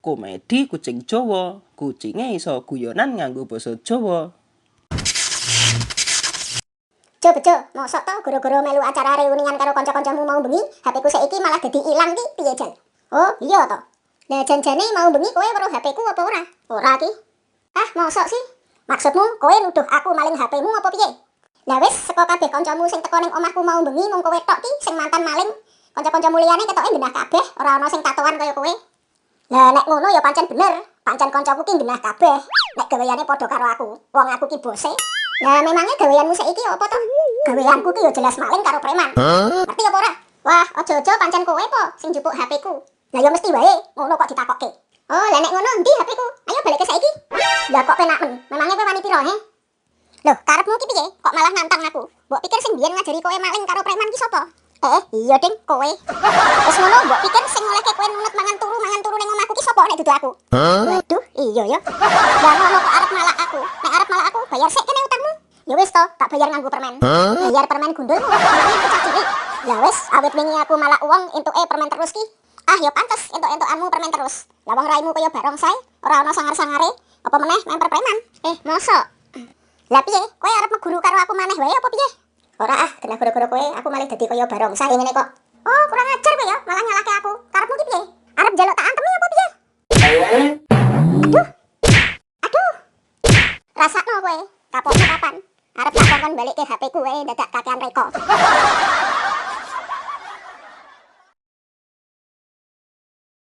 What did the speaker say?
Komedi kucing Jawa, kucinge iso guyonan nganggo basa Jawa. Jo bejo, mosok to gara-gara melu acara reunian karo kanca-kancamu mau bengi, HP ku saiki malah dadi ilang ki piye jan? Oh, iya to. Lah jan-jane mau bengi kowe weruh HP ku apa ora? Ora ki. Ah, mosok sih? Maksudmu kowe nuduh aku maling HP-mu apa piye? Lah wis saka kabeh kancamu sing teko ning omahku mau bengi mung kowe tok ki sing mantan maling. Kanca-kancamu liyane ketoke genah kabeh, ora ana sing tatoan kaya kowe. Lah nek ngono ya pancen bener, pancen kancaku ki genah kabeh. Nek gaweyane padha karo aku, wong aku ki bose. Lah memangnya gaweanmu saiki apa to? Gaweanku ki ya jelas maling karo preman. Ngerti apa ora? Wah, aja-aja pancen kowe po sing njupuk HP ku. Lah ya mesti wae ngono kok ditakokke. Oh, lah nek ngono endi HP ku? Ayo balik ke saiki. Lah kok penak men? Memangnya kowe wani piro he? Loh, karepmu ki piye? Kok malah nantang aku? Mbok pikir sing biyen ngajari kowe maling karo preman ki sapa? Iya ding, kowe. Wis ngono mbok pikir sing ngolehke kowe nunut mangan turu ning omahku ki sapa nek dudu aku? Waduh, iya ya. Lah ngono kok arep malak aku. Nek arep malak aku, bayar sik kene utangmu. Ya wis to, tak bayar nganggo permen. Bayar permen gundul. Lah wis, awit wingi aku malak uang entuke permen terus ki. Ah, ya pantes entuk-entukanmu permen terus. Lah wong raimu kaya barongsai, ora ana sangar-sangare, apa meneh memper preman. Mosok. Lah piye? Kowe arep meguru karo aku maneh wae apa piye? Ora ah, kena gara-gara kowe aku malah dadi kaya barongsai ngene kok. Oh, kurang ajar kowe ya, malah nyalahke aku. Karepmu ki piye? Arep njaluk tak antemi apa piye? Aduh. Aduh. Rasakno kowe. Kapokmu kapan? Arep tak kongkon balik ke HP ku wae dadak kakean reko.